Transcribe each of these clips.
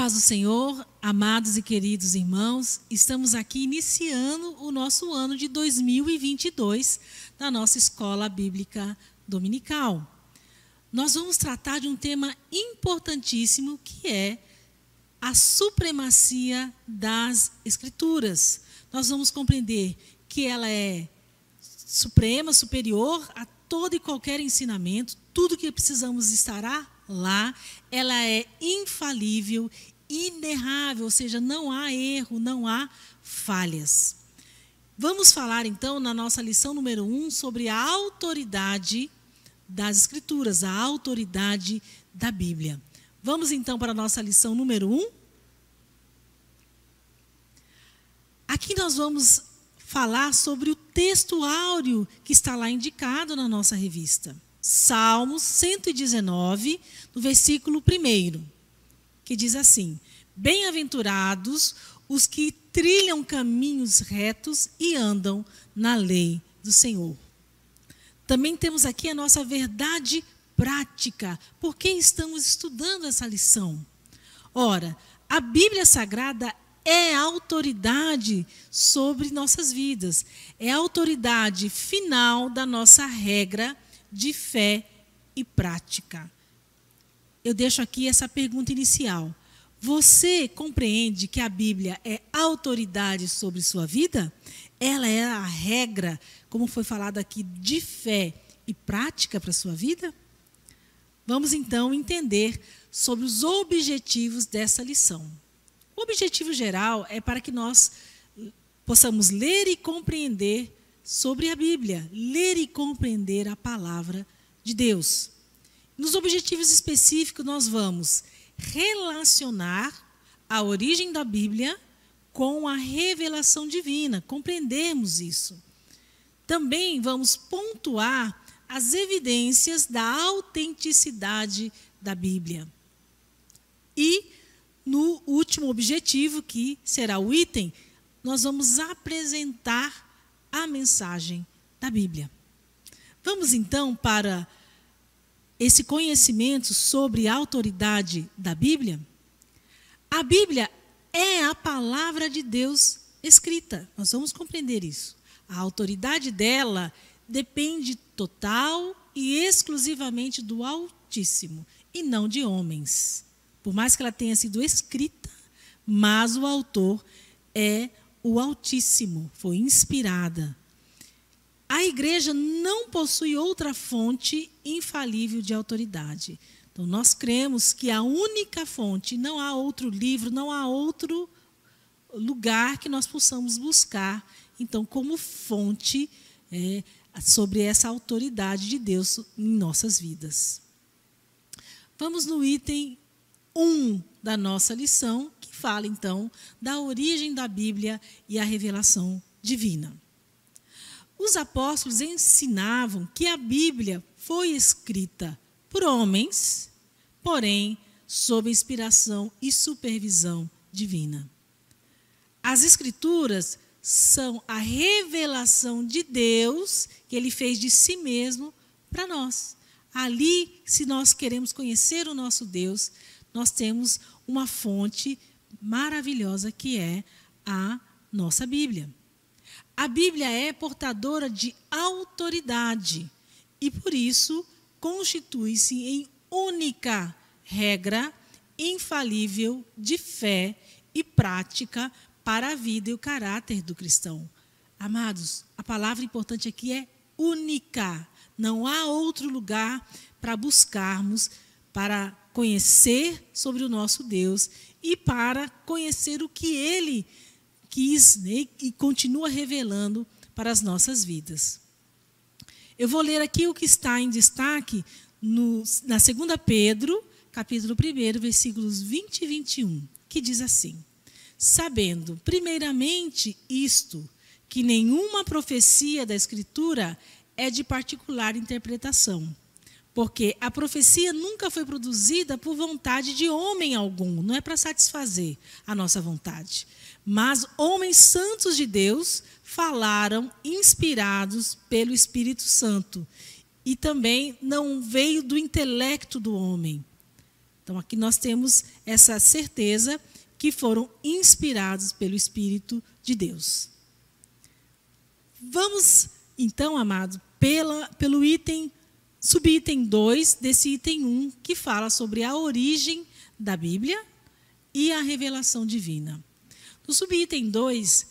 paz do Senhor, amados e queridos irmãos, estamos aqui iniciando o nosso ano de 2022 na nossa Escola Bíblica Dominical. Nós vamos tratar de um tema importantíssimo que é a supremacia das Escrituras. Nós vamos compreender que ela é suprema, superior a todo e qualquer ensinamento, tudo que precisamos estará lá, ela é infalível, inerrável, ou seja, não há erro, não há falhas. Vamos falar então na nossa lição número 1 sobre a autoridade das Escrituras, a autoridade da Bíblia. Vamos então para a nossa lição número 1. Aqui nós vamos falar sobre o texto áureo que está lá indicado na nossa revista. Salmos 119, no versículo 1, que diz assim: Bem-aventurados os que trilham caminhos retos e andam na lei do Senhor. Também temos aqui a nossa verdade prática. Por que estamos estudando essa lição? Ora, a Bíblia Sagrada é a autoridade sobre nossas vidas. É a autoridade final da nossa regra de fé e prática. Eu deixo aqui essa pergunta inicial. Você compreende que a Bíblia é autoridade sobre sua vida? Ela é a regra, como foi falado aqui, de fé e prática para a sua vida? Vamos então entender sobre os objetivos dessa lição. O objetivo geral é para que nós possamos ler e compreender sobre a Bíblia, ler e compreender a palavra de Deus. Nos objetivos específicos, nós vamos relacionar a origem da Bíblia com a revelação divina, compreendermos isso. Também vamos pontuar as evidências da autenticidade da Bíblia. E, no último objetivo, que será o item, nós vamos apresentar a mensagem da Bíblia. Vamos então para esse conhecimento sobre a autoridade da Bíblia. A Bíblia é a palavra de Deus escrita. Nós vamos compreender isso. A autoridade dela depende total e exclusivamente do Altíssimo e não de homens. Por mais que ela tenha sido escrita, mas o autor é o Altíssimo, foi inspirada. A igreja não possui outra fonte infalível de autoridade. Então, nós cremos que a única fonte, não há outro livro, não há outro lugar que nós possamos buscar, então, como fonte sobre essa autoridade de Deus em nossas vidas. Vamos no item 1 da nossa lição, que fala, então, da origem da Bíblia e a revelação divina. Os apóstolos ensinavam que a Bíblia foi escrita por homens, porém, sob inspiração e supervisão divina. As Escrituras são a revelação de Deus, que Ele fez de si mesmo para nós. Ali, se nós queremos conhecer o nosso Deus, nós temos uma fonte maravilhosa que é a nossa Bíblia. A Bíblia é portadora de autoridade e, por isso, constitui-se em única regra infalível de fé e prática para a vida e o caráter do cristão. Amados, a palavra importante aqui é única. Não há outro lugar para buscarmos, para conhecer sobre o nosso Deus e para conhecer o que Ele quis, né, e continua revelando para as nossas vidas. Eu vou ler aqui o que está em destaque na 2 Pedro, capítulo 1, versículos 20 e 21, que diz assim: Sabendo, primeiramente, isto, que nenhuma profecia da Escritura é de particular interpretação, porque a profecia nunca foi produzida por vontade de homem algum, não é para satisfazer a nossa vontade. Mas homens santos de Deus falaram inspirados pelo Espírito Santo. E também não veio do intelecto do homem, Então, aqui nós temos essa certeza que foram inspirados pelo Espírito de Deus. Vamos, então, amados, pelo subitem 2 desse item 1, que fala sobre a origem da Bíblia e a revelação divina. No subitem 2,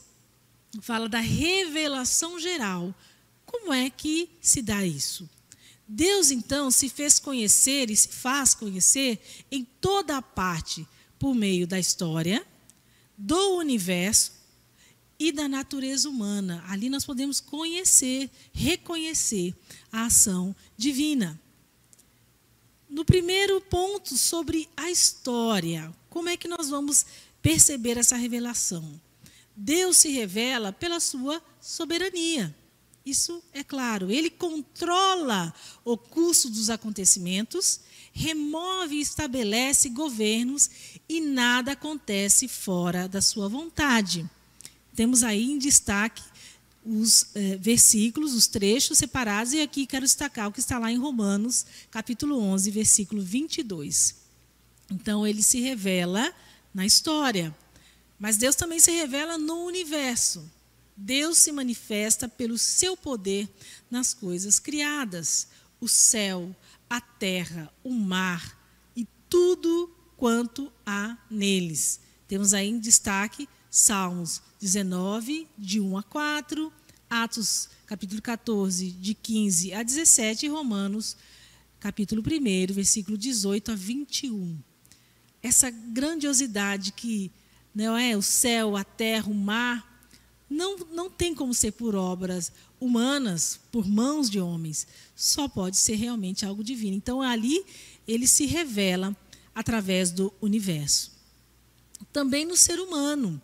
fala da revelação geral. Como é que se dá isso? Deus, então, se fez conhecer e se faz conhecer em toda a parte por meio da história, do universo e da natureza humana. Ali nós podemos conhecer, reconhecer a ação divina. No primeiro ponto, sobre a história, como é que nós vamos perceber essa revelação? Deus se revela pela sua soberania. Isso é claro. Ele controla o curso dos acontecimentos, remove e estabelece governos e nada acontece fora da sua vontade. Temos aí em destaque os versículos, os trechos separados, e aqui quero destacar o que está lá em Romanos, capítulo 11, versículo 22. Então, ele se revela na história, mas Deus também se revela no universo. Deus se manifesta pelo seu poder nas coisas criadas, o céu, a terra, o mar e tudo quanto há neles. Temos aí em destaque Salmos 19, de 1 a 4, Atos, capítulo 14, de 15 a 17, e Romanos, capítulo 1, versículo 18 a 21. Essa grandiosidade que não é o céu, a terra, o mar, não tem como ser por obras humanas, por mãos de homens. Só pode ser realmente algo divino. Então, ali, ele se revela através do universo. Também no ser humano.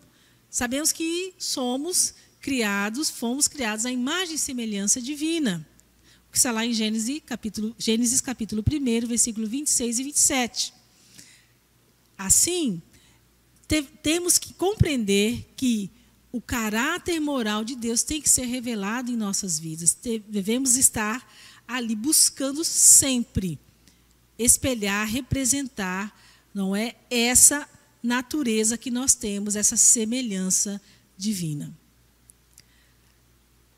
Sabemos que fomos criados à imagem e semelhança divina. O que está lá em Gênesis capítulo 1, versículo 26 e 27. Assim, temos que compreender que o caráter moral de Deus tem que ser revelado em nossas vidas. Devemos estar ali buscando sempre espelhar, representar, não é, essa natureza que nós temos, essa semelhança divina.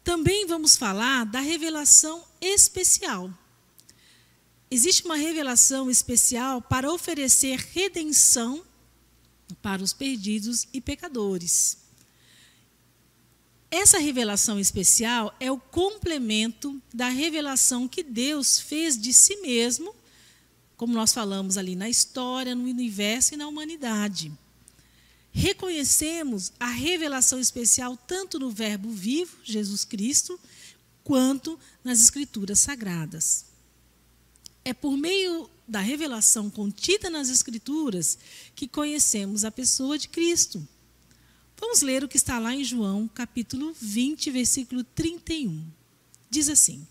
Também vamos falar da revelação especial. Existe uma revelação especial para oferecer redenção para os perdidos e pecadores. Essa revelação especial é o complemento da revelação que Deus fez de si mesmo, como nós falamos ali, na história, no universo e na humanidade. Reconhecemos a revelação especial tanto no Verbo vivo, Jesus Cristo, quanto nas Escrituras Sagradas. É por meio da revelação contida nas Escrituras que conhecemos a pessoa de Cristo. Vamos ler o que está lá em João, capítulo 20, versículo 31. Diz assim: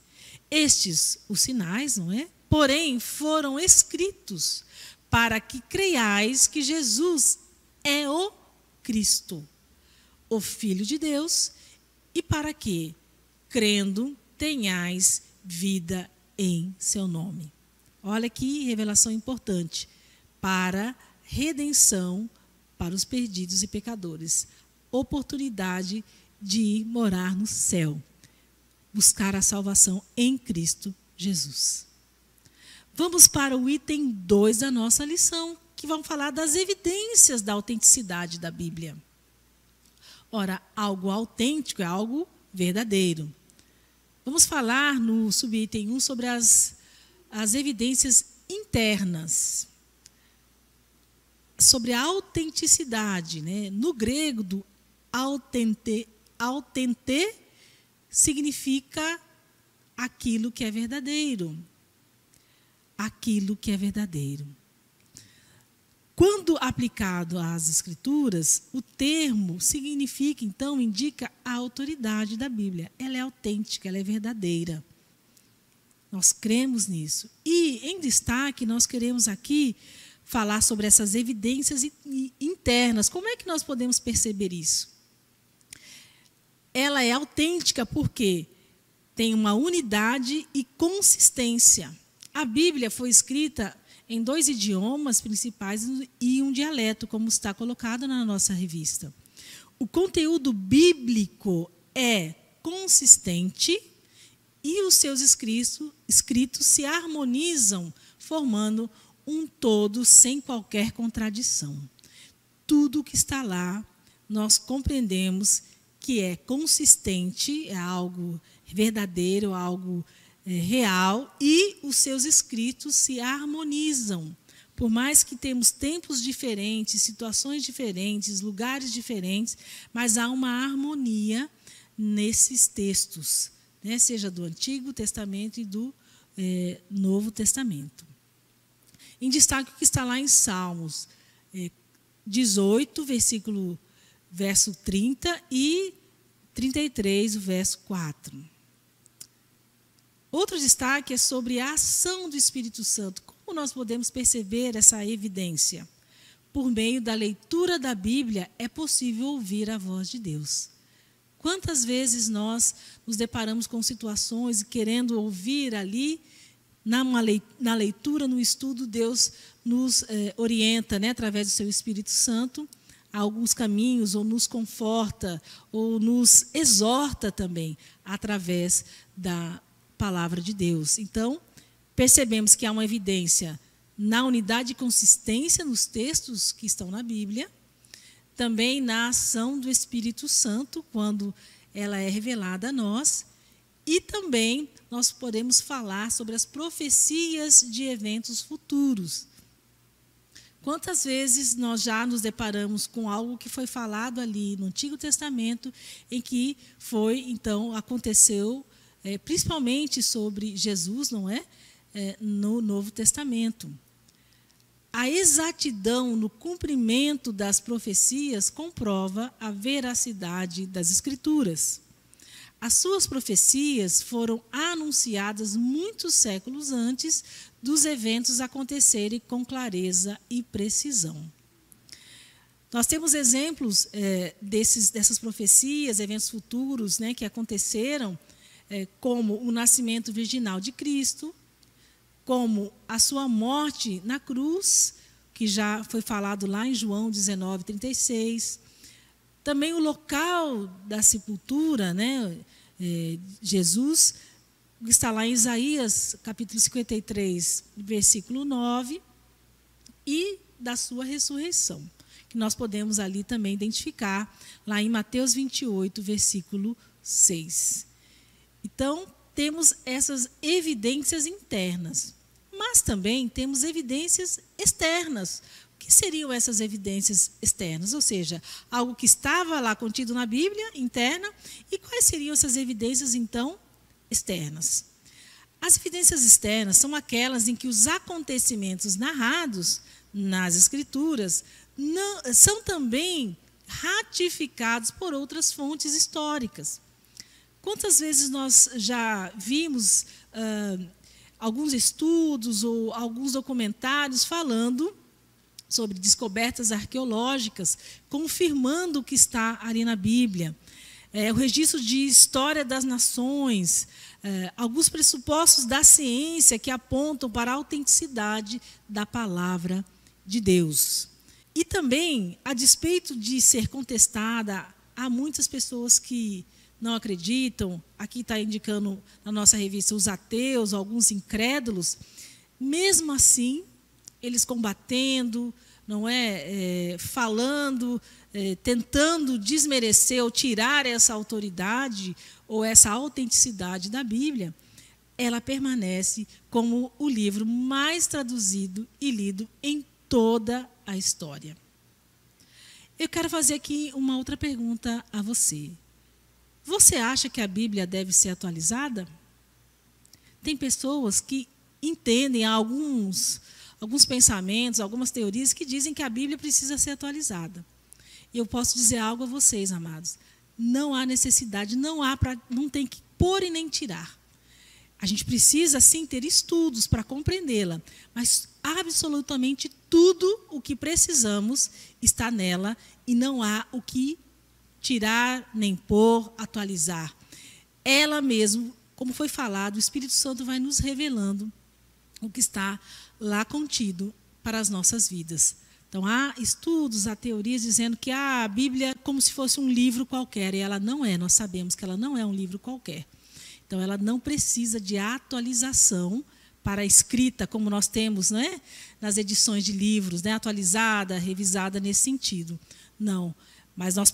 estes, os sinais, não é? Porém, foram escritos para que creiais que Jesus é o Cristo, o Filho de Deus, e para que, crendo, tenhais vida em seu nome. Olha que revelação importante. Para redenção para os perdidos e pecadores. Oportunidade de ir morar no céu. Buscar a salvação em Cristo Jesus. Vamos para o item 2 da nossa lição, que vão falar das evidências da autenticidade da Bíblia. Ora, algo autêntico é algo verdadeiro. Vamos falar no subitem 1 sobre as evidências internas. Sobre a autenticidade, né? No grego, do autente significa aquilo que é verdadeiro. Aquilo que é verdadeiro. Quando aplicado às Escrituras, o termo significa, então, indica a autoridade da Bíblia. Ela é autêntica, ela é verdadeira. Nós cremos nisso. E, em destaque, nós queremos aqui falar sobre essas evidências internas. Como é que nós podemos perceber isso? Ela é autêntica porque tem uma unidade e consistência. A Bíblia foi escrita em 2 idiomas principais e um dialeto, como está colocado na nossa revista. O conteúdo bíblico é consistente e os seus escritos se harmonizam, formando um todo sem qualquer contradição. Tudo que está lá, nós compreendemos que é consistente, é algo verdadeiro, algo real, e os seus escritos se harmonizam. Por mais que temos tempos diferentes, situações diferentes, lugares diferentes, mas há uma harmonia nesses textos, né? Seja do Antigo Testamento e do Novo Testamento. Em destaque o que está lá em Salmos 18, verso 30 e 33, o verso 4. Outro destaque é sobre a ação do Espírito Santo. Como nós podemos perceber essa evidência? Por meio da leitura da Bíblia, é possível ouvir a voz de Deus. Quantas vezes nós nos deparamos com situações e querendo ouvir ali, na leitura, no estudo, Deus nos orienta, né, através do seu Espírito Santo, a alguns caminhos, ou nos conforta, ou nos exorta também, através da palavra de Deus. Então, percebemos que há uma evidência na unidade e consistência nos textos que estão na Bíblia, também na ação do Espírito Santo, quando ela é revelada a nós, e também nós podemos falar sobre as profecias de eventos futuros. Quantas vezes nós já nos deparamos com algo que foi falado ali no Antigo Testamento, em que então, aconteceu, principalmente sobre Jesus, não é? No Novo Testamento. A exatidão no cumprimento das profecias comprova a veracidade das Escrituras. As suas profecias foram anunciadas muitos séculos antes dos eventos acontecerem com clareza e precisão. Nós temos exemplos dessas profecias, eventos futuros, né, que aconteceram, como o nascimento virginal de Cristo, como a sua morte na cruz, que já foi falado lá em João 19, 36. Também o local da sepultura, né? Jesus, que está lá em Isaías, capítulo 53, versículo 9, e da sua ressurreição, que nós podemos ali também identificar, lá em Mateus 28, versículo 6. Então, temos essas evidências internas, mas também temos evidências externas. O que seriam essas evidências externas? Ou seja, algo que estava lá contido na Bíblia, interna, e quais seriam essas evidências, então, externas? As evidências externas são aquelas em que os acontecimentos narrados nas Escrituras são também ratificados por outras fontes históricas. Quantas vezes nós já vimos alguns estudos ou alguns documentários falando sobre descobertas arqueológicas, confirmando o que está ali na Bíblia. O registro de história das nações, alguns pressupostos da ciência que apontam para a autenticidade da palavra de Deus. E também, a despeito de ser contestada, há muitas pessoas que não acreditam, aqui está indicando na nossa revista os ateus, alguns incrédulos, mesmo assim, eles combatendo, não é, falando, tentando desmerecer ou tirar essa autoridade ou essa autenticidade da Bíblia, ela permanece como o livro mais traduzido e lido em toda a história. Eu quero fazer aqui uma outra pergunta a você. Você acha que a Bíblia deve ser atualizada? Tem pessoas que entendem alguns pensamentos, algumas teorias que dizem que a Bíblia precisa ser atualizada. Eu posso dizer algo a vocês, amados. Não há necessidade, não tem que pôr e nem tirar. A gente precisa, sim, ter estudos para compreendê-la, mas absolutamente tudo o que precisamos está nela e não há o que tirar, nem pôr, atualizar. Ela mesmo, como foi falado, o Espírito Santo vai nos revelando o que está lá contido para as nossas vidas. Então, há estudos, há teorias dizendo que a Bíblia é como se fosse um livro qualquer, e ela não é, nós sabemos que ela não é um livro qualquer. Então, ela não precisa de atualização para a escrita, como nós temos, né, nas edições de livros, né, atualizada, revisada nesse sentido. Não, mas nós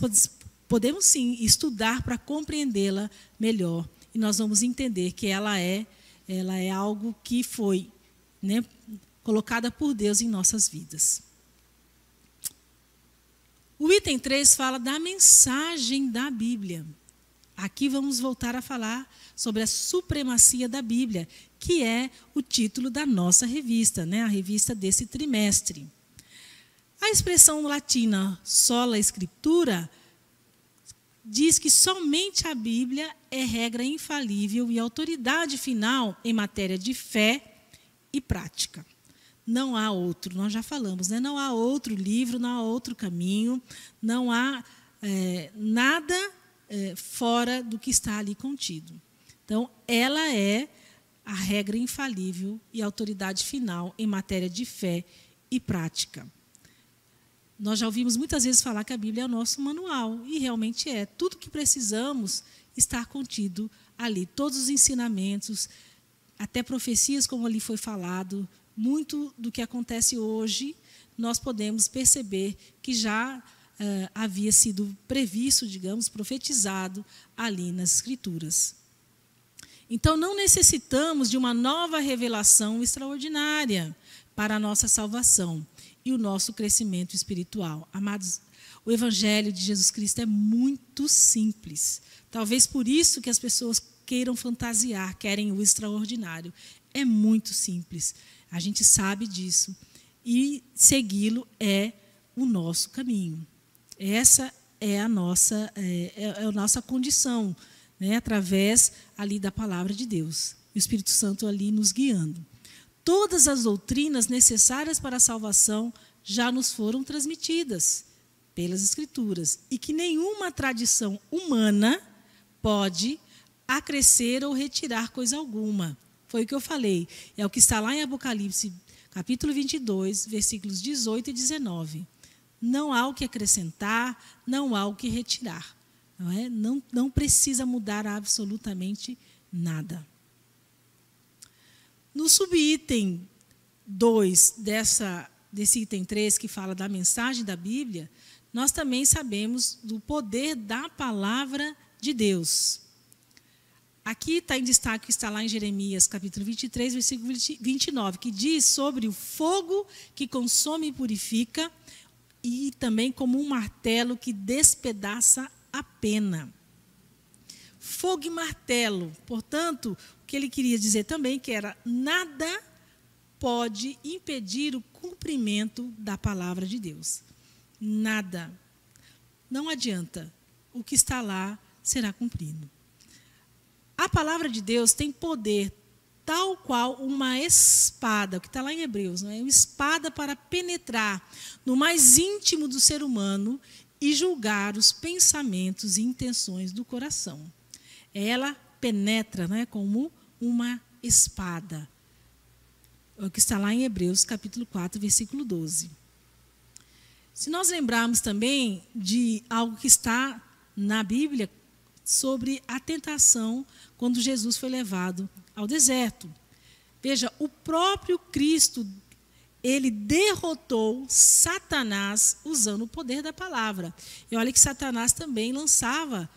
podemos sim estudar para compreendê-la melhor, e nós vamos entender que ela é algo que foi, né, colocada por Deus em nossas vidas. O item 3 fala da mensagem da Bíblia. Aqui vamos voltar a falar sobre a supremacia da Bíblia, que é o título da nossa revista, né? A revista desse trimestre. A expressão latina sola scriptura diz que somente a Bíblia é regra infalível e autoridade final em matéria de fé e prática. Não há outro, nós já falamos, né? Não há outro livro, não há outro caminho, não há nada fora do que está ali contido. Então, ela é a regra infalível e autoridade final em matéria de fé e prática. Nós já ouvimos muitas vezes falar que a Bíblia é o nosso manual, e realmente é. Tudo que precisamos está contido ali, todos os ensinamentos, até profecias, como ali foi falado. Muito do que acontece hoje, nós podemos perceber que já havia sido previsto, digamos, profetizado ali nas Escrituras. Então, não necessitamos de uma nova revelação extraordinária para a nossa salvação e o nosso crescimento espiritual. Amados, o Evangelho de Jesus Cristo é muito simples. Talvez por isso que as pessoas queiram fantasiar, querem o extraordinário. É muito simples. A gente sabe disso. E segui-lo é o nosso caminho. Essa é a nossa condição, né? Através ali da palavra de Deus. O Espírito Santo ali nos guiando. Todas as doutrinas necessárias para a salvação já nos foram transmitidas pelas Escrituras. E que nenhuma tradição humana pode acrescer ou retirar coisa alguma. Foi o que eu falei. É o que está lá em Apocalipse, capítulo 22, versículos 18 e 19. Não há o que acrescentar, não há o que retirar. Não é? Não precisa mudar absolutamente nada. No subitem 2 desse item 3, que fala da mensagem da Bíblia, nós também sabemos do poder da palavra de Deus. Aqui está em destaque, está lá em Jeremias, capítulo 23, versículo 29, que diz sobre o fogo que consome e purifica, e também como um martelo que despedaça a pena. Fogo e martelo. Portanto, o que ele queria dizer também que era nada pode impedir o cumprimento da palavra de Deus. Nada. Não adianta. O que está lá será cumprido. A palavra de Deus tem poder tal qual uma espada, o que está lá em Hebreus, não é? Uma espada para penetrar no mais íntimo do ser humano e julgar os pensamentos e intenções do coração. Ela penetra, não é? Como uma espada. O que está lá em Hebreus, capítulo 4, versículo 12. Se nós lembrarmos também de algo que está na Bíblia, sobre a tentação quando Jesus foi levado ao deserto. Veja, o próprio Cristo, ele derrotou Satanás usando o poder da palavra. E olha que Satanás também lançava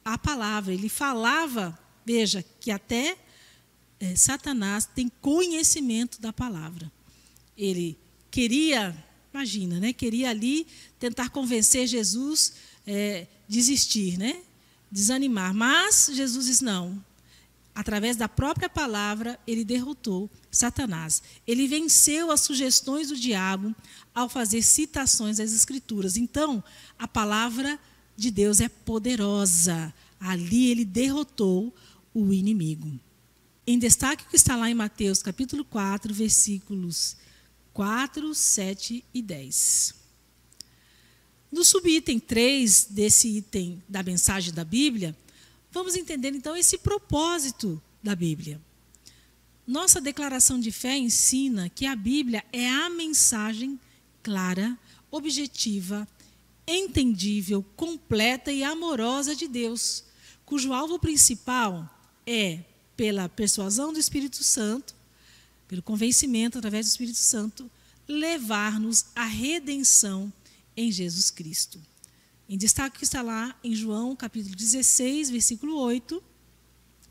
a palavra, ele falava, veja, que até Satanás tem conhecimento da palavra. Ele queria, imagina, né, queria ali tentar convencer Jesus desistir, né? Desanimar, mas Jesus diz não. Através da própria palavra, ele derrotou Satanás. Ele venceu as sugestões do diabo ao fazer citações às Escrituras. Então, a palavra de Deus é poderosa. Ali ele derrotou o inimigo. Em destaque o que está lá em Mateus, capítulo 4, versículos 4, 7 e 10. No subitem 3 desse item da mensagem da Bíblia, vamos entender então esse propósito da Bíblia. Nossa declaração de fé ensina que a Bíblia é a mensagem clara, objetiva, entendível, completa e amorosa de Deus, cujo alvo principal é, pela persuasão do Espírito Santo, pelo convencimento através do Espírito Santo, levar-nos à redenção em Jesus Cristo. Em destaque que está lá em João, capítulo 16, versículo 8,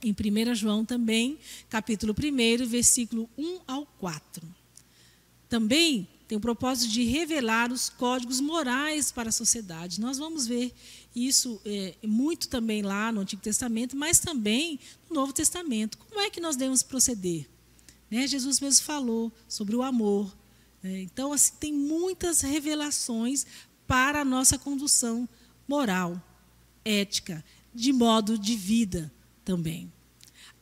em 1 João também, capítulo 1, versículo 1 ao 4. Também tem o propósito de revelar os códigos morais para a sociedade. Nós vamos ver isso muito também lá no Antigo Testamento, mas também no Novo Testamento. Como é que nós devemos proceder? Jesus mesmo falou sobre o amor. Então, assim, tem muitas revelações para a nossa condução moral, ética, de modo de vida também.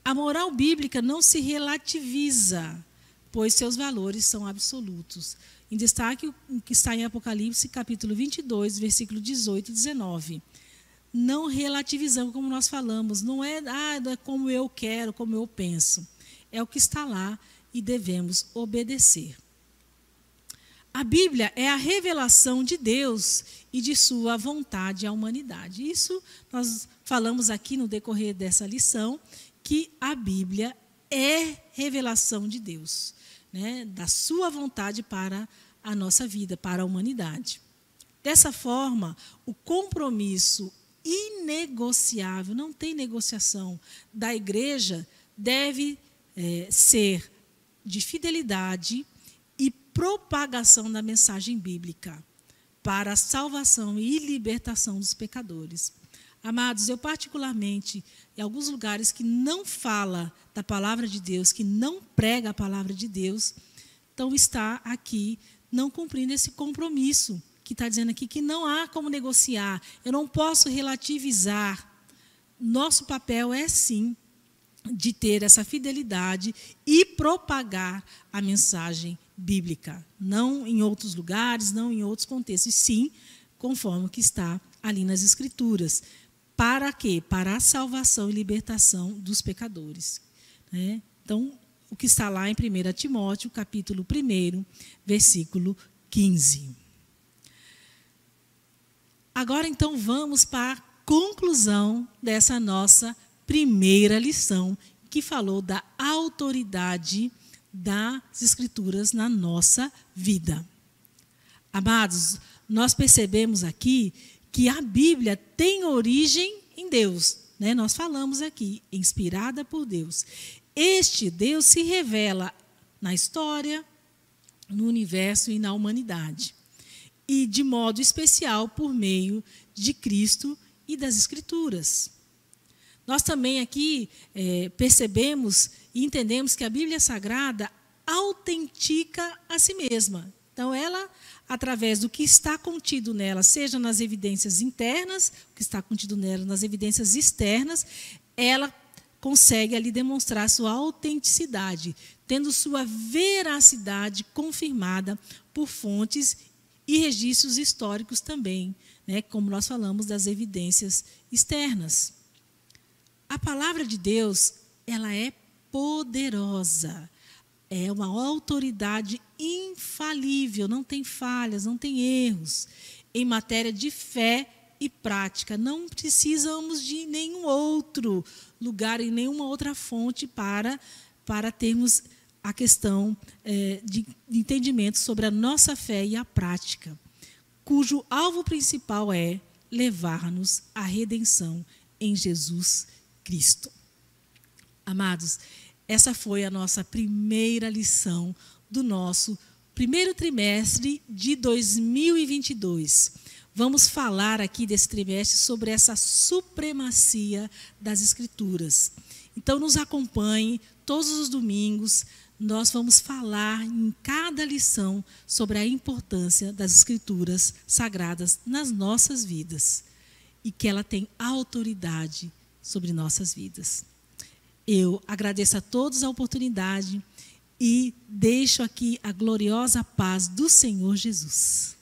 A moral bíblica não se relativiza, pois seus valores são absolutos. Em destaque, o que está em Apocalipse, capítulo 22, versículo 18 e 19. Não relativizamos, como nós falamos, não é como eu quero, como eu penso. É o que está lá e devemos obedecer. A Bíblia é a revelação de Deus e de sua vontade à humanidade. Isso nós falamos aqui no decorrer dessa lição, que a Bíblia é revelação de Deus, da sua vontade para a nossa vida, para a humanidade. Dessa forma, o compromisso inegociável, não tem negociação, da igreja deve ser de fidelidade e propagação da mensagem bíblica para a salvação e libertação dos pecadores. Amados, eu particularmente, em alguns lugares que não fala da palavra de Deus, que não prega a palavra de Deus, então está aqui não cumprindo esse compromisso, que está dizendo aqui que não há como negociar, eu não posso relativizar. Nosso papel é, sim, de ter essa fidelidade e propagar a mensagem bíblica, não em outros lugares, não em outros contextos, e sim, conforme o que está ali nas Escrituras. Para quê? Para a salvação e libertação dos pecadores. Então, o que está lá em 1 Timóteo, capítulo 1, versículo 15. Agora, então, vamos para a conclusão dessa nossa primeira lição, que falou da autoridade das Escrituras na nossa vida. Amados, nós percebemos aqui que a Bíblia tem origem em Deus. Nós falamos aqui, inspirada por Deus. Este Deus se revela na história, no universo e na humanidade. E de modo especial por meio de Cristo e das Escrituras. Nós também aqui percebemos e entendemos que a Bíblia Sagrada autentica a si mesma. Então, ela, através do que está contido nela, seja nas evidências internas, o que está contido nela nas evidências externas, ela consegue ali demonstrar sua autenticidade, tendo sua veracidade confirmada por fontes e registros históricos também, como nós falamos das evidências externas. A palavra de Deus, ela é poderosa. É uma autoridade infalível, não tem falhas, não tem erros. Em matéria de fé e prática, não precisamos de nenhum outro lugar, em nenhuma outra fonte para termos a questão de entendimento sobre a nossa fé e a prática, cujo alvo principal é levar-nos à redenção em Jesus Cristo. Amados, essa foi a nossa primeira lição do nosso primeiro trimestre de 2022. Vamos falar aqui desse trimestre sobre essa supremacia das Escrituras. Então, nos acompanhe todos os domingos. Nós vamos falar em cada lição sobre a importância das Escrituras sagradas nas nossas vidas e que ela tem autoridade sobre nossas vidas. Eu agradeço a todos a oportunidade e deixo aqui a gloriosa paz do Senhor Jesus.